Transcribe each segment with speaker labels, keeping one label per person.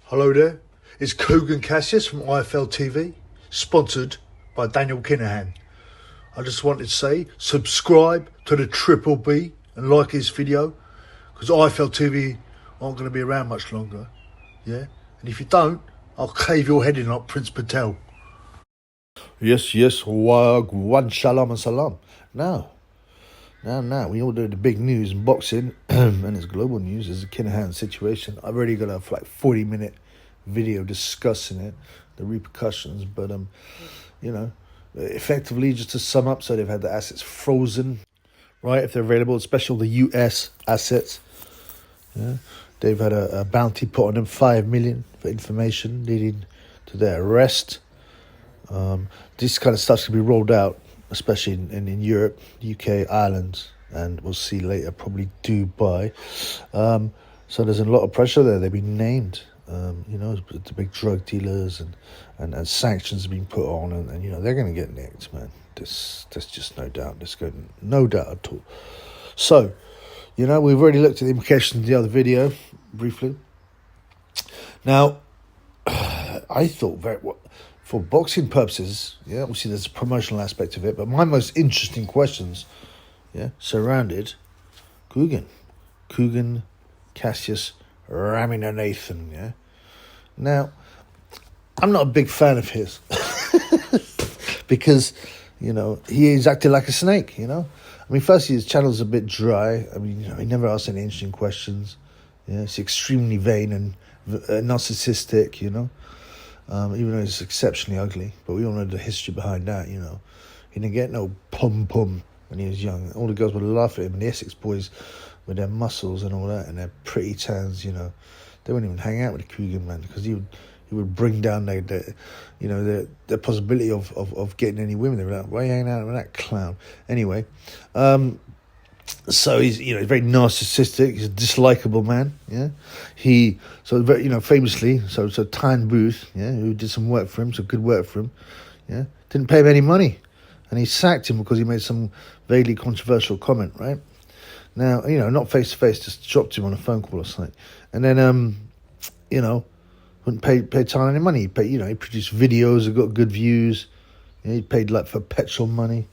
Speaker 1: Hello there, it's Kugan Cassius from IFL TV, sponsored by Daniel Kinahan. I just wanted to say, subscribe to the Triple B and like his video, because IFL TV aren't going to be around much longer, yeah? And if you don't, I'll cave your head in like Prince Patel. Yes, wagwan shalom and salam. Now, we all know the big news in boxing, and it's global news, is the Kinahan situation. I've already got a 40-minute video discussing it, the repercussions, but, effectively, just to sum up, so they've had the assets frozen, right, if they're available, especially the US assets. Yeah. They've had a bounty put on them, $5 million for information leading to their arrest. This kind of stuff's going to be rolled out, especially in Europe, UK, Ireland, and we'll see later, probably Dubai. So there's a lot of pressure there. They've been named, the big drug dealers and sanctions have been put on, and they're going to get nicked, man. There's just no doubt. No doubt at all. So, we've already looked at the implications of the other video, briefly. Now, I thought for boxing purposes, obviously there's a promotional aspect of it, but my most interesting questions, surrounded Kugan Cassius Raminathan, Now, I'm not a big fan of his because, he is acting like a snake, I mean, firstly, his channel's a bit dry. I mean, he never asks any interesting questions. It's extremely vain and narcissistic, even though he's exceptionally ugly. But we all know the history behind that, He didn't get no pum-pum when he was young. All the girls would laugh at him, and the Essex boys with their muscles and all that and their pretty tans, they wouldn't even hang out with the Kugan, man, because he would bring down the possibility of getting any women. They were like, why are you hanging out with that clown? Anyway, so he's very narcissistic. He's a dislikable man. Famously, so Tyne Booth, who did some work for him, some good work for him, didn't pay him any money, and he sacked him because he made some vaguely controversial comment, right? Now, not face to face, just dropped him on a phone call or something, and then wouldn't pay Tyne any money. He produced videos that got good views. He paid for petrol money,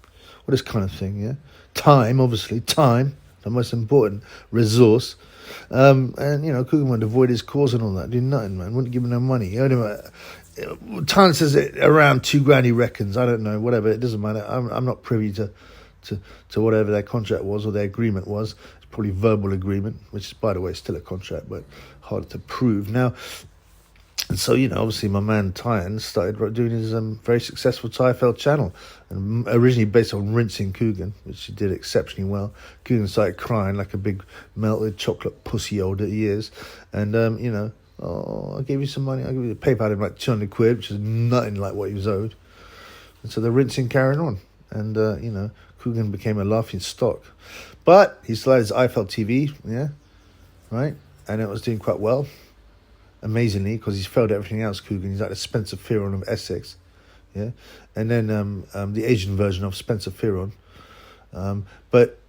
Speaker 1: all this kind of thing. Time, the most important resource. Kugan would avoid his cause and all that, do nothing, man. Wouldn't give him no money. He owed him Tyne says it around $2,000 he reckons. I don't know, whatever. It doesn't matter. I'm not privy to whatever their contract was or their agreement was. It's probably verbal agreement, which is, by the way, still a contract, but harder to prove. Now, and so, obviously my man Tyne started doing his very successful TIFL channel, and originally based on rinsing Kugan, which he did exceptionally well. Kugan started crying like a big melted chocolate pussy old that he is, and, I gave you some money, I gave you PayPal him like 200 quid, which is nothing like what he was owed. And so the rinsing carried on, and, Kugan became a laughing stock. But he still had his IFL TV, right? And it was doing quite well, amazingly, because he's failed at everything else, Kugan. He's like the Spencer Fearon of Essex, And then the Asian version of Spencer Fearon. But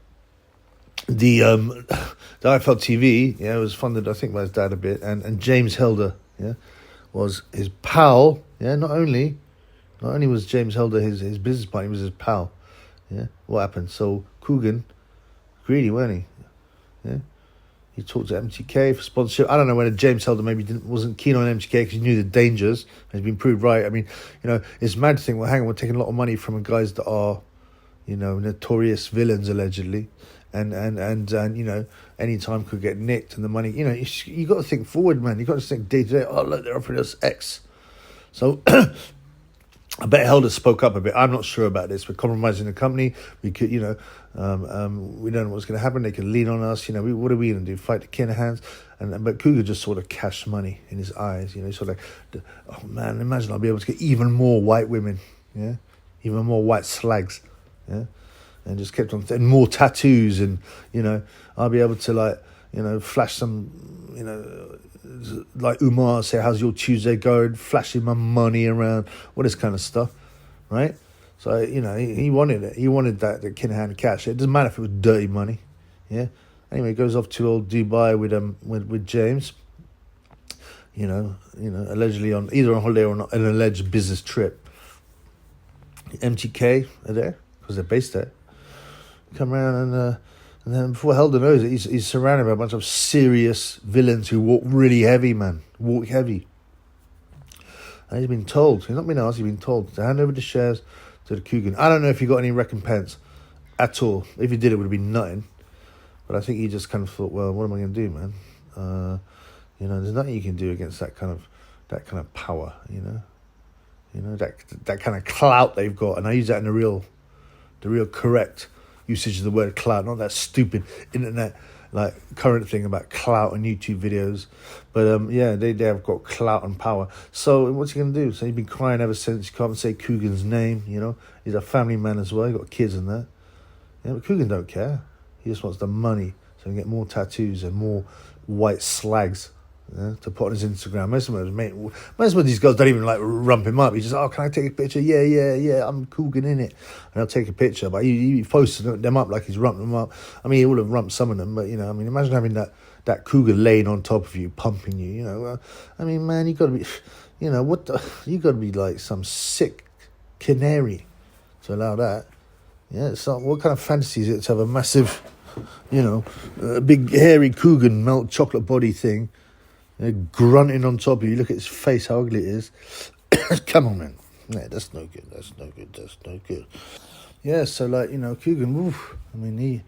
Speaker 1: the IFL TV, was funded, I think, by his dad a bit, and James Helder, was his pal, Not only was James Helder his business partner, he was his pal. What happened? So Kugan, greedy, weren't he? He talked to MTK for sponsorship. I don't know whether James Helder maybe wasn't keen on MTK because he knew the dangers. He's been proved right. I mean, it's mad to think, well, hang on, we're taking a lot of money from guys that are, notorious villains allegedly, and any time could get nicked, and the money. You got to think forward, man. You got to think day to day. Oh, look, they're offering us X. So. I bet Helder spoke up a bit. I'm not sure about this. We're compromising the company. We could, we don't know what's going to happen. They could lean on us. What are we going to do? Fight the Kinahans? But Kugan just sort of cashed money in his eyes. Sort of like, oh man, imagine I'll be able to get even more white women, even more white slags, and just kept on, and more tattoos, and I'll be able to flash some, like Umar, say, how's your Tuesday going? Flashing my money around, all this kind of stuff, right? So, he wanted it. He wanted the Kinahan cash. It doesn't matter if it was dirty money, Anyway, he goes off to old Dubai with James. allegedly on either on holiday or on an alleged business trip. MTK are there because they're based there. Come around and then before Helder knows it, he's surrounded by a bunch of serious villains who walk really heavy, man. Walk heavy. And he's been told, he's not been asked, he's been told to hand over the shares to the Kugan. I don't know if he got any recompense at all. If he did, it would have been nothing. But I think he just kind of thought, well, what am I going to do, man? There's nothing you can do against that kind of power, that kind of clout they've got. And I use that in the real correct usage of the word clout, not that stupid internet like current thing about clout and YouTube videos. But they have got clout and power. So what's he going to do? So he's been crying ever since. He can't say Kugan's name, He's a family man as well. He's got kids and that. Yeah, but Kugan don't care. He just wants the money so he can get more tattoos and more white slags to put on his Instagram. Most of these guys don't even like rump him up. He just, can I take a picture? Yeah, I'm Kugan in it. And I'll take a picture. But he posts them up like he's rumped them up. I mean, he would have rumped some of them, but, imagine having that Kugan laying on top of you, pumping you, I mean, man, you got to be, you got to be like some sick canary to allow that. Yeah, it's not, what kind of fantasy is it to have a massive, big hairy Kugan melt chocolate body thing, grunting on top of you. Look at his face, how ugly it is. Come on, man. Yeah, that's no good. Yeah, so like, Kugan, oof, I mean, he,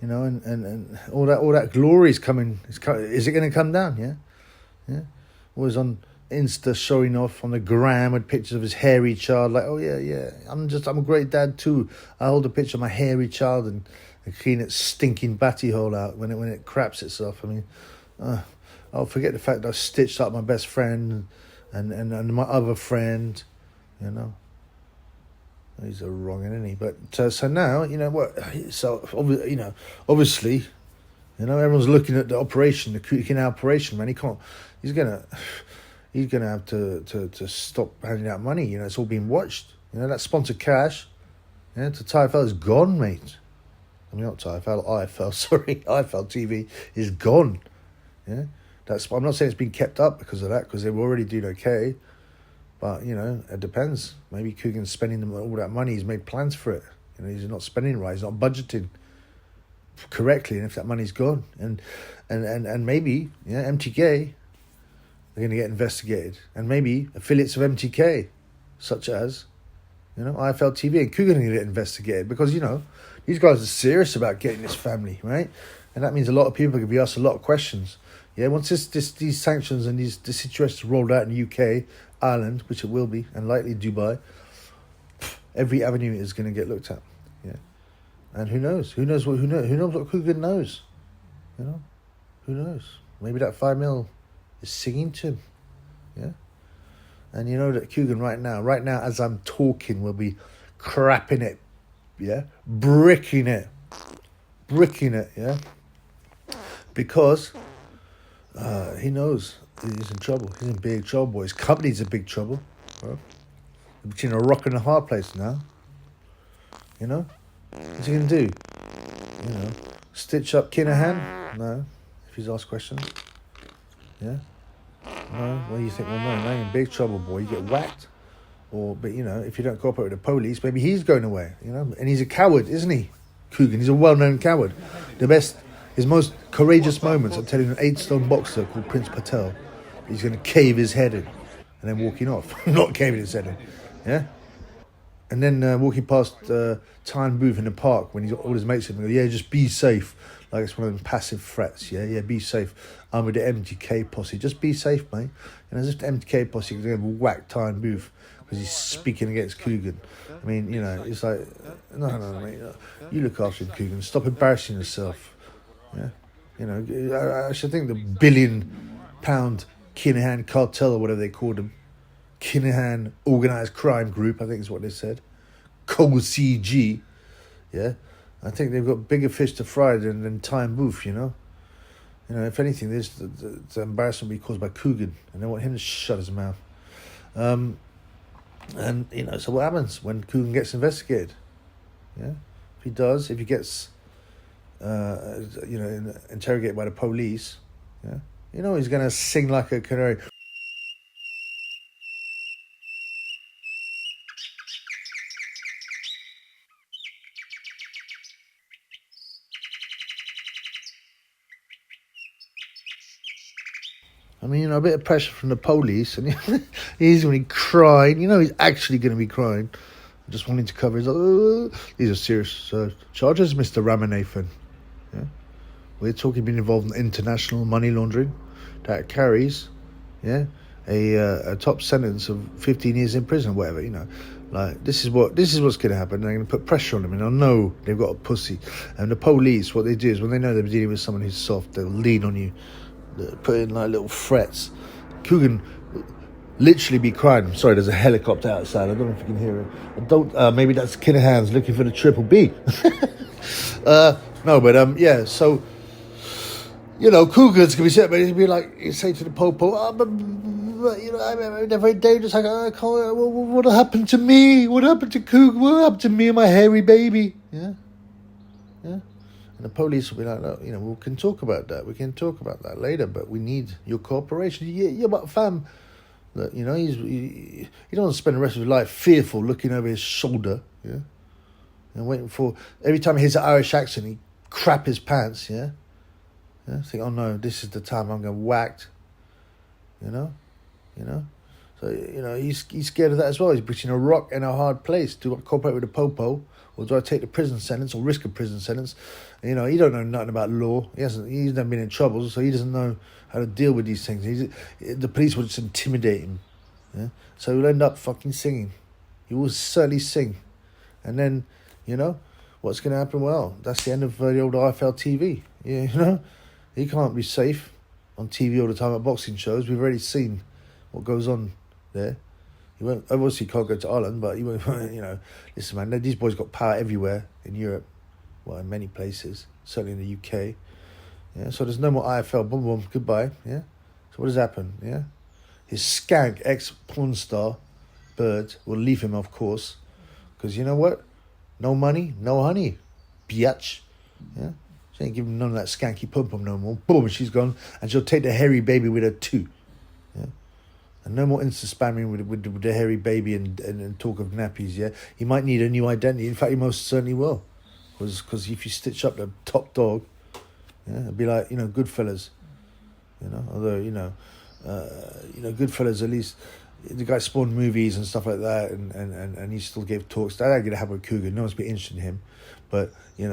Speaker 1: and all that glory is coming. Is it going to come down? Yeah. Always on Insta showing off on the gram with pictures of his hairy child, like, oh yeah, I'm a great dad too. I hold a picture of my hairy child and clean its stinking batty hole out when it craps itself. I mean, I'll forget the fact that I stitched up my best friend and my other friend, He's a wrong, isn't he? But so now, obviously, everyone's looking at the operation, the Kugan operation, man. He's gonna have to stop handing out money. It's all being watched. That sponsored cash, to TIFL is gone, mate. I mean, not TIFL, IFL. Sorry, IFL TV is gone. Yeah, I'm not saying it's been kept up because of that, because they were already doing okay. But it depends. Maybe Kugan's spending all that money. He's made plans for it. He's not spending it right. He's not budgeting correctly, and if that money's gone, and maybe MTK. They're going to get investigated. And maybe affiliates of MTK, such as, IFL TV and Kugan are going to get investigated. Because, these guys are serious about getting this family, right? And that means a lot of people are going to be asked a lot of questions. Yeah, once these sanctions and this situation rolled out in the UK, Ireland, which it will be, and likely Dubai, every avenue is going to get looked at. Yeah. And who knows? Who knows what Kugan knows? Who knows? Maybe that 5 mil is singing to him, yeah. And that Kugan right now as I'm talking, will be crapping it, yeah, bricking it, yeah, because he knows he's in trouble. He's in big trouble. His company's in big trouble. Right? Between a rock and a hard place now. What's he gonna do? Stitch up Kinahan? No, if he's asked questions. Yeah. No. Well, you think, well, no, you're in big trouble, boy. You get whacked, but if you don't cooperate with the police, maybe he's going away. And he's a coward, isn't he? Kugan. He's a well-known coward. His most courageous moments are telling an 8-stone boxer called Prince Patel he's going to cave his head in, and then walking off, not caving his head in. Yeah. And then walking past Tyne Booth in the park when he's got all his mates with him, yeah, just be safe. Like it's one of them passive threats. Yeah, be safe. I'm with the MTK posse. Just be safe, mate. As if the MTK posse is going to whack Tyne Booth because he's speaking against Kugan. I mean, it's like, no, mate. You look after him, Kugan. Stop embarrassing yourself. Yeah. I should think the £1 billion Kinahan cartel or whatever they called them. Kinahan Organised Crime Group, I think is what they said. CG, yeah. I think they've got bigger fish to fry than Tyne Booth, if anything, the embarrassment will be caused by Kugan, and they want him to shut his mouth. So what happens when Kugan gets investigated? Yeah, if he gets, interrogated by the police, yeah, he's going to sing like a canary. I mean, a bit of pressure from the police, and he's going to be crying. He's actually going to be crying. Just wanting to cover his... these are serious charges, Mr. Ramanathan. Yeah? We're talking being involved in international money laundering that carries, a top sentence of 15 years in prison, or whatever. Like, this is what's going to happen. They're going to put pressure on them, and I know they've got a pussy. And the police, what they do is when they know they're dealing with someone who's soft, they'll lean on you, put in like little threats. Kugan literally be crying. I'm sorry, there's a helicopter outside. I don't know if you can hear it. Maybe that's Kinahan's looking for the triple B. No, but yeah. So Kugan's gonna be sitting, but he'll be like, he'll say to the popo, they're very dangerous. I can't. What happened to me? What happened to Kugan? What happened to me and my hairy baby? Yeah. And the police will be like, look, we can talk about that. We can talk about that later, but we need your cooperation. Yeah, but fam, look, he don't want to spend the rest of his life fearful, looking over his shoulder, and waiting for every time he hears an Irish accent, he crap his pants, think, oh no, this is the time I'm going whacked, So he's scared of that as well. He's between a rock and a hard place. Do I cooperate with the popo, or do I take the prison sentence or risk a prison sentence? He don't know nothing about law. He's never been in trouble, so he doesn't know how to deal with these things. The police will just intimidate him. So he'll end up fucking singing. He will certainly sing. And then, what's going to happen? Well, that's the end of the old IFL TV. He can't be safe on TV all the time at boxing shows. We've already seen what goes on there. He won't, obviously can't go to Ireland, but he won't, listen, man, these boys got power everywhere in Europe. Well, in many places, certainly in the UK. So there's no more IFL. Boom, boom, goodbye. So what has happened? His skank ex-porn star, Bird, will leave him, of course, because you know what? No money, no honey, biatch. She ain't giving none of that skanky pum-pum no more. Boom, she's gone, and she'll take the hairy baby with her too. And no more Insta spamming with the hairy baby and talk of nappies, He might need a new identity. In fact, he most certainly will. Because if you stitch up the top dog, it'd be like, Goodfellas. Although, Goodfellas, at least, the guy spawned movies and stuff like that, and he still gave talks. That ain't going to happen with Kugan. No one's been interested in him. But, you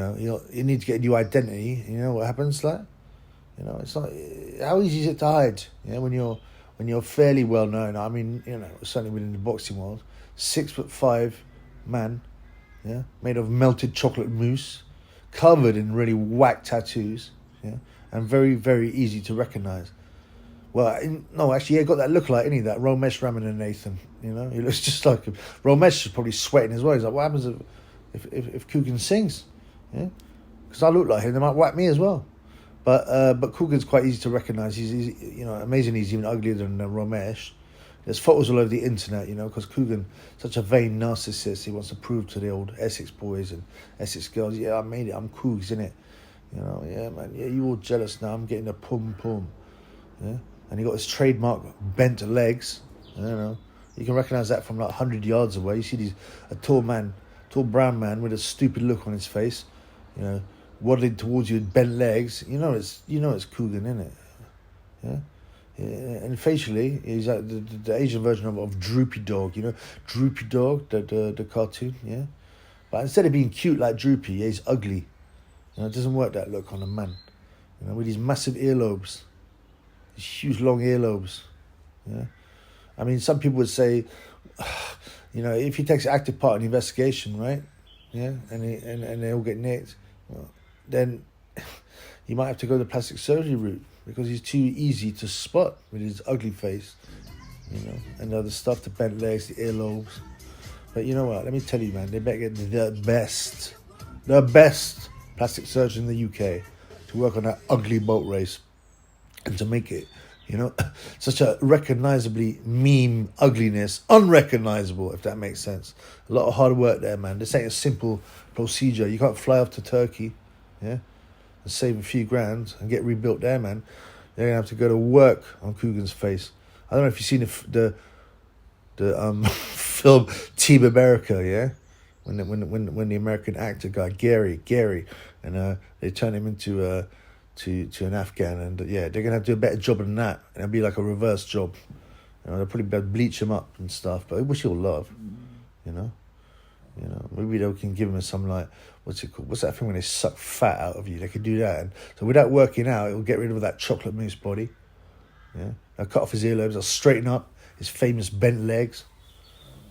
Speaker 1: need to get a new identity. You know what happens, like? It's not... How easy is it to hide, when you're fairly well known? I mean, certainly within the boxing world, 6'5" man, made of melted chocolate mousse, covered in really whack tattoos, and very, very easy to recognise. Well, he got that look like, isn't he? That Romesh Ramanathan, He looks just like him. Romesh is probably sweating as well. He's like, what happens if Kugan sings? Because I look like him, they might whack me as well. But Kugan's quite easy to recognise. He's amazing. He's even uglier than Romesh. There's photos all over the internet, because Kugan, such a vain narcissist, he wants to prove to the old Essex boys and Essex girls, I made it, I'm Cougs, innit? Man, you all jealous now, I'm getting a pum-pum, And he got his trademark bent legs, You can recognise that from like 100 yards away. You see a tall brown man with a stupid look on his face, waddling towards you with bent legs. It's Kugan, innit? And facially, he's like the Asian version of Droopy Dog, Droopy Dog, the cartoon, But instead of being cute like Droopy, he's ugly. It doesn't work, that look on a man, with these massive earlobes, these huge long earlobes, I mean, some people would say, if he takes active part in the investigation, right, and they all get nicked, well, then he might have to go the plastic surgery route, because he's too easy to spot with his ugly face, and the other stuff, the bent legs, the earlobes. But you know what? Let me tell you, man, they better get the best plastic surgeon in the UK to work on that ugly boat race and to make it, such a recognisably mean ugliness, unrecognisable, if that makes sense. A lot of hard work there, man. This ain't a simple procedure. You can't fly off to Turkey, and save a few grand and get rebuilt there, man. They're gonna have to go to work on Kugan's face. I don't know if you've seen the film Team America, when the American actor guy Gary, and they turn him into to an Afghan, and yeah, they're gonna have to do a better job than that, and it'll be like a reverse job. They'll probably be able to bleach him up and stuff, but which he'll love, maybe they can give him some, like, what's it called? What's that thing when they suck fat out of you? They can do that, and so without working out, it'll get rid of that chocolate mousse body. Yeah, they'll cut off his earlobes. They'll straighten up his famous bent legs.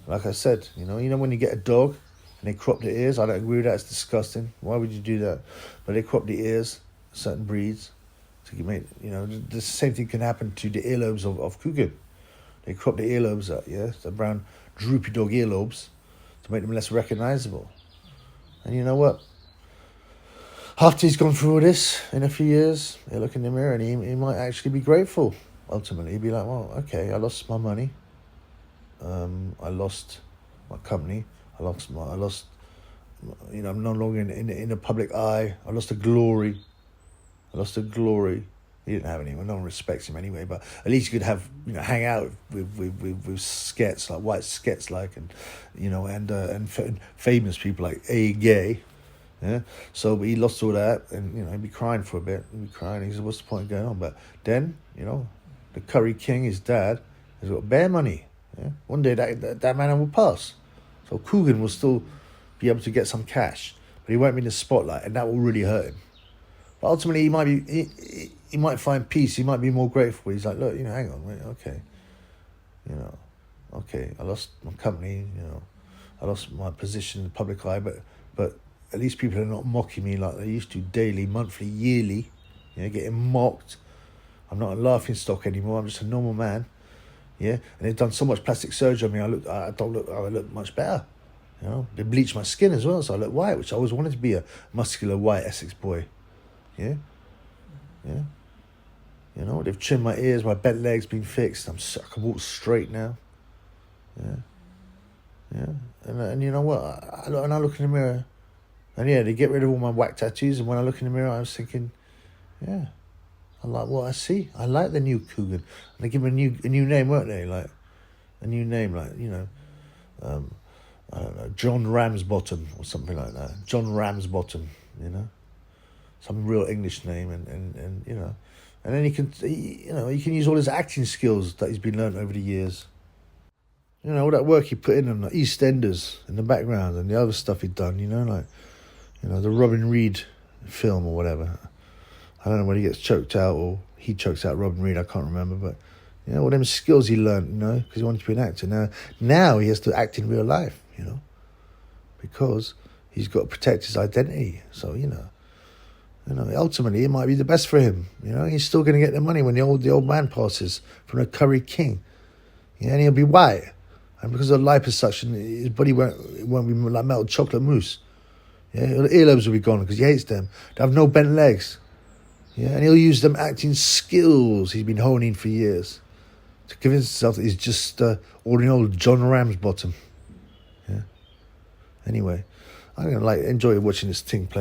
Speaker 1: Like I said, when you get a dog and they crop the ears, I don't agree with that. It's disgusting. Why would you do that? But they crop the ears, certain breeds, to make, the same thing can happen to the earlobes of Kugan. They crop the earlobes out, yeah, the brown droopy dog earlobes, to make them less recognizable. And you know what? After he's gone through all this, in a few years, he'll look in the mirror and he might actually be grateful. Ultimately, he'd be like, well, okay, I lost my money. I lost my company. I'm no longer in the public eye. I lost the glory. He didn't have anyone. No one respects him anyway. But at least you could have, hang out with skets, like white skets, like, and and famous people like A. Gay. Yeah. So he lost all that, and he'd be crying for a bit. He'd be crying. He said, "What's the point of going on?" But then, the Curry King, his dad, has got bare money. Yeah? One day that man will pass. So Kugan will still be able to get some cash, but he won't be in the spotlight, and that will really hurt him. But ultimately, he might find peace. He might be more grateful. He's like, look, hang on, wait, okay, okay, I lost my company, I lost my position in the public eye, but at least people are not mocking me like they used to, daily, monthly, yearly, getting mocked. I'm not a laughing stock anymore. I'm just a normal man. Yeah, and they've done so much plastic surgery on me. I look much better. They bleached my skin as well, so I look white, which I always wanted to be a muscular white Essex boy. Yeah. They've trimmed my ears, my bent legs been fixed. I can walk straight now. Yeah. And you know what? I look in the mirror, and yeah, they get rid of all my whack tattoos. And when I look in the mirror, I was thinking, yeah, I like what I see. I like the new Kugan. And they give him a new name, weren't they? Like a new name, like I don't know, John Ramsbottom or something like that. John Ramsbottom, some real English name, and and then he can use all his acting skills that he's been learnt over the years. All that work he put in on the EastEnders in the background and the other stuff he'd done. The Robin Reed film or whatever. I don't know when he gets choked out or he chokes out Robin Reed. I can't remember, but all them skills he learnt. Because he wanted to be an actor. Now he has to act in real life. Because he's got to protect his identity. So ultimately, it might be the best for him. He's still going to get the money when the old man passes from the Curry King. And he'll be white. And because of liposuction, his body won't be like melted chocolate mousse. Yeah, the earlobes will be gone because he hates them. They have no bent legs. Yeah, and he'll use them acting skills he's been honing for years to convince himself that he's just ordinary old John Ramsbottom. Yeah. Anyway, I'm going to enjoy watching this thing play.